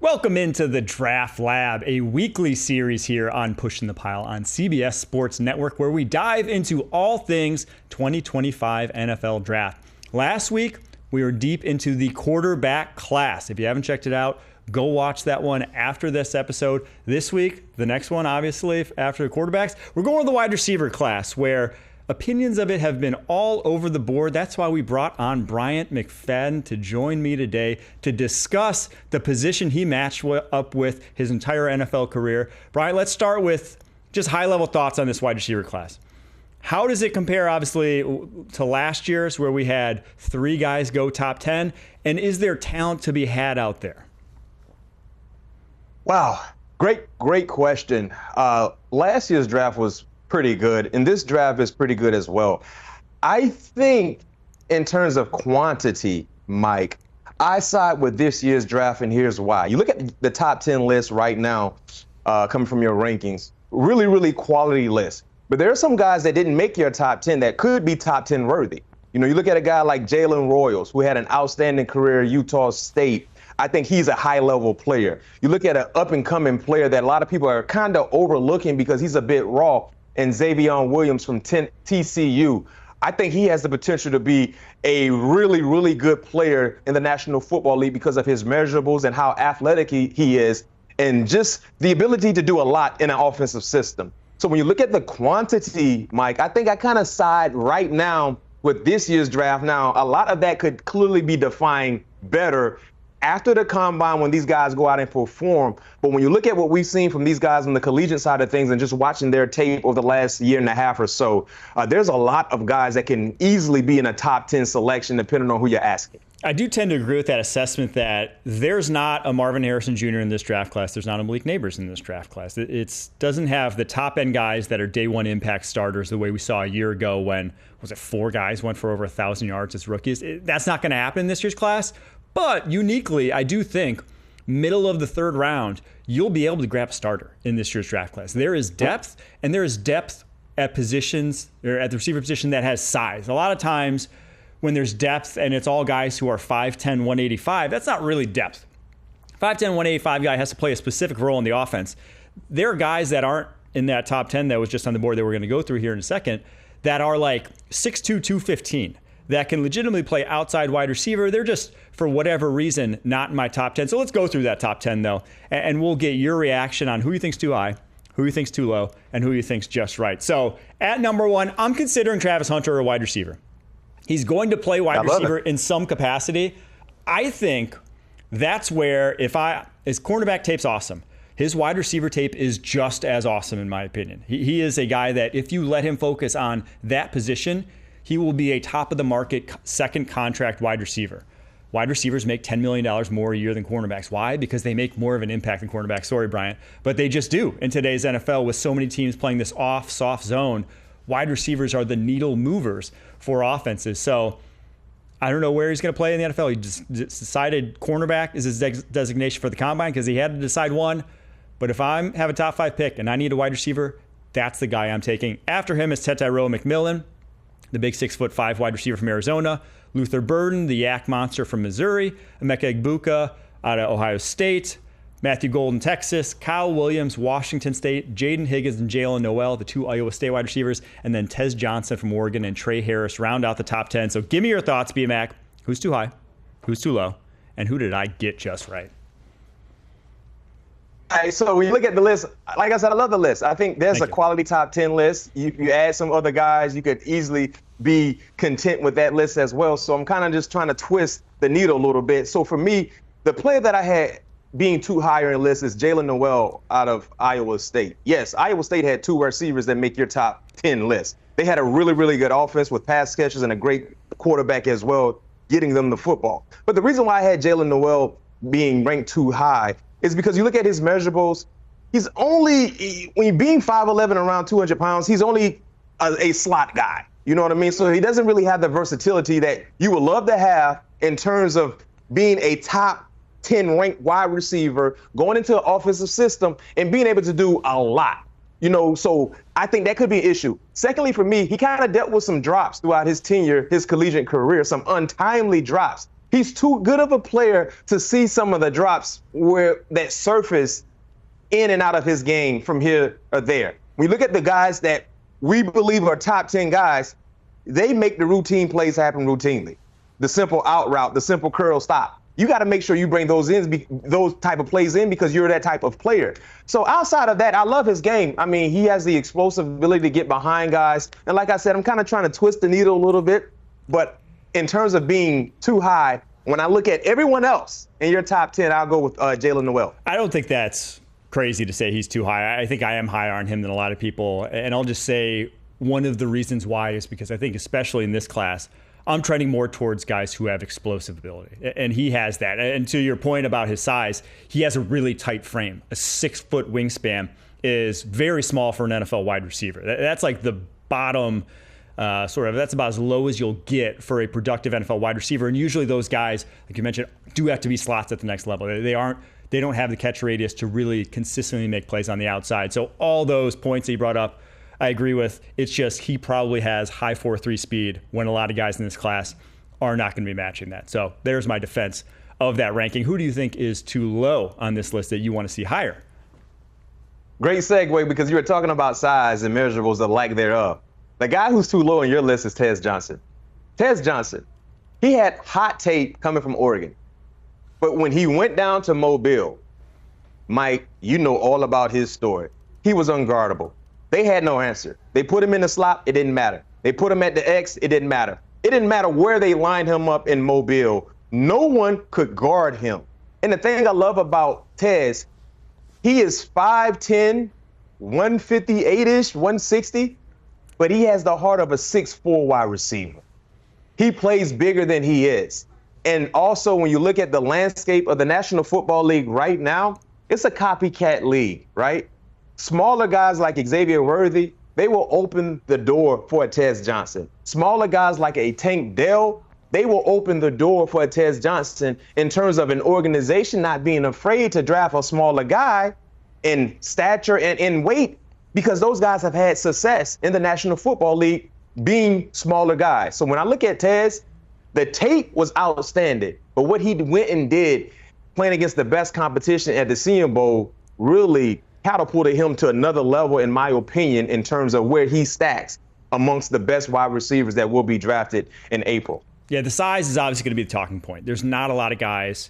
Welcome into the Draft Lab, a weekly series here on Pushing the Pile on CBS Sports Network, where we dive into all things 2025 NFL Draft. Last week, we were deep into the quarterback class. If you haven't checked it out, go watch that one after this episode. This week, the next one, obviously, after the quarterbacks, we're going with the wide receiver class, where opinions of it have been all over the board. That's why we brought on Bryant McFadden to join me today to discuss the position he matched up with his entire NFL career. Bryant, let's start with just high-level thoughts on this wide receiver class. How does it compare, obviously, to last year's where we had 3 guys go top 10? And is there talent to be had out there? Wow. Great question. Last year's draft was pretty good, and this draft is pretty good as well. I think in terms of quantity, Mike, I side with this year's draft, and here's why. You look at the top 10 list right now coming from your rankings, really quality list. But there are some guys that didn't make your top 10 that could be top 10 worthy. You know, you look at a guy like Jalen Royals, who had an outstanding career at Utah State. I think he's a high-level player. You look at an up-and-coming player that a lot of people are kind of overlooking because he's a bit raw, and Xavier Williams from TCU. I think he has the potential to be a really good player in the National Football League because of his measurables and how athletic he is, and just the ability to do a lot in an offensive system. So when you look at the quantity, Mike, I think I kind of side right now with this year's draft. Now, a lot of that could clearly be defined better after the combine when these guys go out and perform. But when you look at what we've seen from these guys on the collegiate side of things and just watching their tape over the last year and a half or so, there's a lot of guys that can easily be in a top 10 selection depending on who you're asking. I do tend to agree with that assessment that there's not a Marvin Harrison Jr. in this draft class. There's not a Malik Neighbors in this draft class. It doesn't have the top-end guys that are day one impact starters the way we saw a year ago when, was it 4 guys went for over 1,000 yards as rookies? That's not going to happen in this year's class. But uniquely, I do think middle of the third round, you'll be able to grab a starter in this year's draft class. There is depth, and there is depth at positions, or at the receiver position that has size. A lot of times when there's depth and it's all guys who are 5'10", 185, that's not really depth. 5'10", 185 guy has to play a specific role in the offense. There are guys that aren't in that top 10 that was just on the board that we're going to go through here in a second that are like 6'2", 215. That can legitimately play outside wide receiver. They're just, for whatever reason, not in my top 10. So let's go through that top 10, though, and we'll get your reaction on who you think's too high, who you think's too low, and who you think's just right. So at number 1, I'm considering Travis Hunter a wide receiver. He's going to play wide receiver in some capacity. I think that's where, his cornerback tape's awesome. His wide receiver tape is just as awesome, in my opinion. He is a guy that if you let him focus on that position, he will be a top-of-the-market second contract wide receiver. Wide receivers make $10 million more a year than cornerbacks. Why? Because they make more of an impact than cornerbacks. Sorry, Bryant. But they just do in today's NFL with so many teams playing this off, soft zone. Wide receivers are the needle movers for offenses. So I don't know where he's going to play in the NFL. He just decided cornerback is his designation for the combine because he had to decide one. But if I have a top 5 pick and I need a wide receiver, that's the guy I'm taking. After him is Tetairoa McMillan, the big 6'5" wide receiver from Arizona. Luther Burden, the yak monster from Missouri. Emeka Egbuka out of Ohio State. Matthew Golden, Texas. Kyle Williams, Washington State. Jaden Higgins and Jalen Noel, the 2 Iowa State wide receivers. And then Tez Johnson from Oregon and Trey Harris round out the top 10. So give me your thoughts, B-Mac. Who's too high? Who's too low? And who did I get just right? All right, so when you look at the list, like I said, I love the list. I think there's a quality top 10 list. You add some other guys, you could easily be content with that list as well. So I'm kind of just trying to twist the needle a little bit. So for me, the player that I had being too higher in the list is Jalen Noel out of Iowa State. Yes, Iowa State had 2 receivers that make your top 10 list. They had a really good offense with pass catchers and a great quarterback as well, getting them the football. But the reason why I had Jalen Noel being ranked too high is because you look at his measurables, he's only, when being 5'11", around 200 pounds, he's only a slot guy. You know what I mean? So he doesn't really have the versatility that you would love to have in terms of being a top 10 ranked wide receiver, going into an offensive system and being able to do a lot. You know, so I think that could be an issue. Secondly, for me, he kind of dealt with some drops throughout his tenure, his collegiate career, some untimely drops. He's too good of a player to see some of the drops where that surface in and out of his game from here or there. We look at the guys that we believe are top 10 guys, they make the routine plays happen routinely. The simple out route, the simple curl stop. You got to make sure you bring those type of plays in because you're that type of player. So outside of that, I love his game. I mean, he has the explosive ability to get behind guys. And like I said, I'm kind of trying to twist the needle a little bit. But in terms of being too high, when I look at everyone else in your top 10, I'll go with Jalen Noel. I don't think that's crazy to say he's too high. I think I am higher on him than a lot of people. And I'll just say one of the reasons why is because I think especially in this class, I'm trending more towards guys who have explosive ability. And he has that. And to your point about his size, he has a really tight frame. A 6-foot wingspan is very small for an NFL wide receiver. That's like the bottom that's about as low as you'll get for a productive NFL wide receiver. And usually those guys, like you mentioned, do have to be slots at the next level. They don't have the catch radius to really consistently make plays on the outside. So all those points that you brought up, I agree with. It's just he probably has high 4.3 speed when a lot of guys in this class are not going to be matching that. So there's my defense of that ranking. Who do you think is too low on this list that you want to see higher? Great segue because you were talking about size and measurables, the lack thereof. The guy who's too low on your list is Tez Johnson. Tez Johnson, he had hot tape coming from Oregon. But when he went down to Mobile, Mike, you know all about his story. He was unguardable. They had no answer. They put him in the slot, it didn't matter. They put him at the X, it didn't matter. It didn't matter where they lined him up in Mobile. No one could guard him. And the thing I love about Tez, he is 5'10", 158-ish, 160, but he has the heart of a 6'4" wide receiver. He plays bigger than he is. And also, when you look at the landscape of the National Football League right now, it's a copycat league, right? Smaller guys like Xavier Worthy, they will open the door for a Tez Johnson. Smaller guys like a Tank Dell, they will open the door for a Tez Johnson in terms of an organization not being afraid to draft a smaller guy in stature and in weight because those guys have had success in the National Football League being smaller guys. So when I look at Tez, the tape was outstanding, but what he went and did playing against the best competition at the Senior Bowl really catapulted him to another level, in my opinion, in terms of where he stacks amongst the best wide receivers that will be drafted in April. Yeah, the size is obviously going to be the talking point. There's not a lot of guys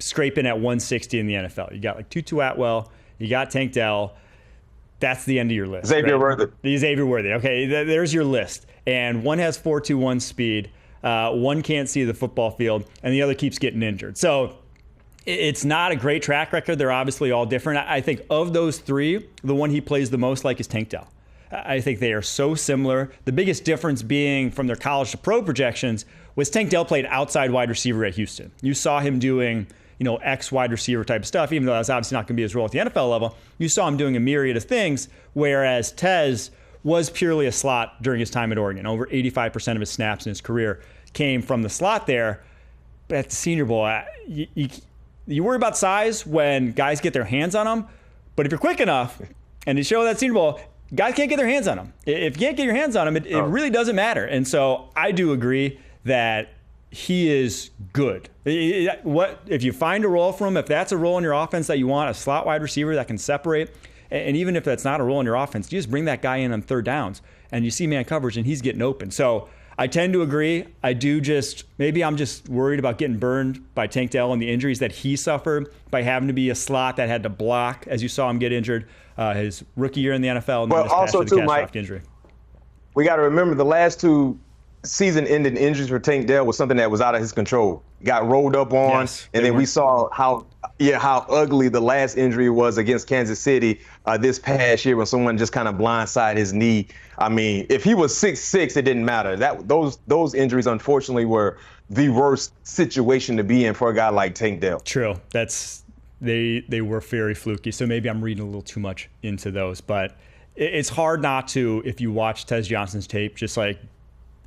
scraping at 160 in the NFL. You got like Tutu Atwell, you got Tank Dell. That's the end of your list. Xavier Worthy. Xavier Worthy. Okay, there's your list. And one has 4.21 speed. One can't see the football field, and the other keeps getting injured. So it's not a great track record. They're obviously all different. I think of those three, the one he plays the most like is Tank Dell. I think they are so similar. The biggest difference being from their college to pro projections was Tank Dell played outside wide receiver at Houston. You saw him doing, X wide receiver type of stuff, even though that's obviously not going to be his role at the NFL level. You saw him doing a myriad of things, whereas Tez was purely a slot during his time at Oregon. Over 85% of his snaps in his career came from the slot there. But at the Senior Bowl, you worry about size when guys get their hands on him. But if you're quick enough and you show that Senior Bowl, guys can't get their hands on him. If you can't get your hands on him, it really doesn't matter. And so I do agree that he is good. What if you find a role for him, if that's a role in your offense that you want, a slot wide receiver that can separate, and even if that's not a role in your offense, you just bring that guy in on third downs and you see man coverage and he's getting open. So I tend to agree. Maybe I'm just worried about getting burned by Tank Dell and the injuries that he suffered by having to be a slot that had to block, as you saw him get injured his rookie year in the NFL. And well, also too, Mike, injury. We got to remember the last two season-ending injuries for Tank Dell was something that was out of his control. Got rolled up on, yes, and then we saw how ugly the last injury was against Kansas City this past year when someone just kind of blindsided his knee. I mean, if he was 6'6", it didn't matter. Those injuries, unfortunately, were the worst situation to be in for a guy like Tank Dell. True. They were very fluky, so maybe I'm reading a little too much into those. But it's hard not to, if you watch Tez Johnson's tape, just like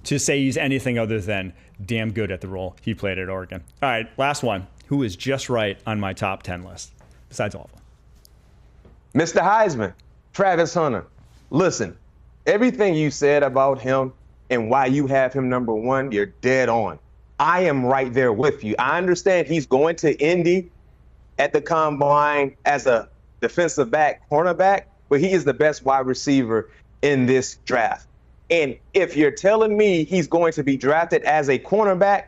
to say he's anything other than damn good at the role he played at Oregon. All right, last one. Who is just right on my top 10 list, besides all of them? Mr. Heisman, Travis Hunter. Listen, everything you said about him and why you have him number one, you're dead on. I am right there with you. I understand he's going to Indy at the combine as a defensive back, cornerback, but he is the best wide receiver in this draft. And if you're telling me he's going to be drafted as a cornerback,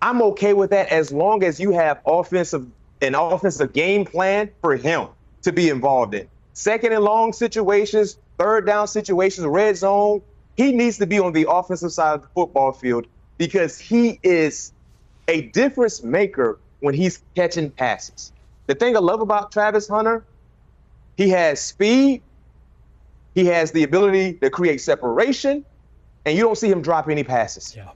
I'm okay with that as long as you have an offensive game plan for him to be involved in. Second and long situations, third down situations, red zone, he needs to be on the offensive side of the football field because he is a difference maker when he's catching passes. The thing I love about Travis Hunter, he has speed, he has the ability to create separation, and you don't see him drop any passes. Yeah.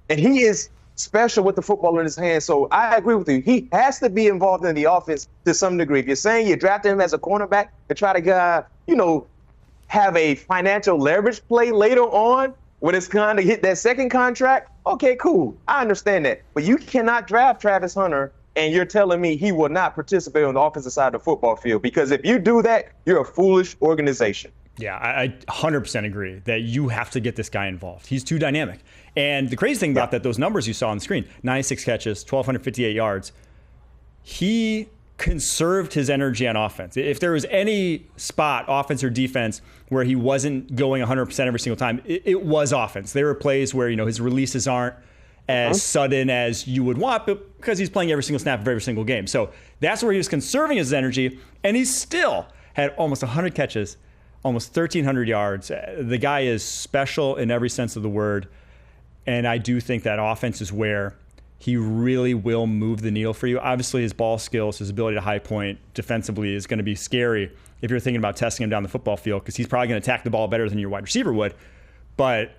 And he is special with the football in his hand. So I agree with you. He has to be involved in the offense to some degree. If you're saying you drafted him as a cornerback to try to, have a financial leverage play later on when it's time to hit that second contract, okay, cool. I understand that. But you cannot draft Travis Hunter and you're telling me he will not participate on the offensive side of the football field. Because if you do that, you're a foolish organization. Yeah, I 100% agree that you have to get this guy involved. He's too dynamic. And the crazy thing about that, those numbers you saw on the screen, 96 catches, 1,258 yards, he conserved his energy on offense. If there was any spot, offense or defense, where he wasn't going 100% every single time, it was offense. There were plays where, his releases aren't as sudden as you would want, but because he's playing every single snap of every single game. So that's where he was conserving his energy, and he still had almost 100 catches, almost 1,300 yards. The guy is special in every sense of the word, and I do think that offense is where he really will move the needle for you. Obviously, his ball skills, his ability to high point defensively is going to be scary if you're thinking about testing him down the football field because he's probably going to attack the ball better than your wide receiver would. But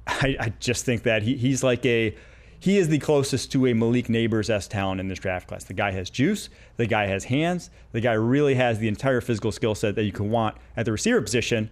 I just think that he is the closest to a Malik Neighbors-esque talent in this draft class. The guy has juice. The guy has hands. The guy really has the entire physical skill set that you can want at the receiver position.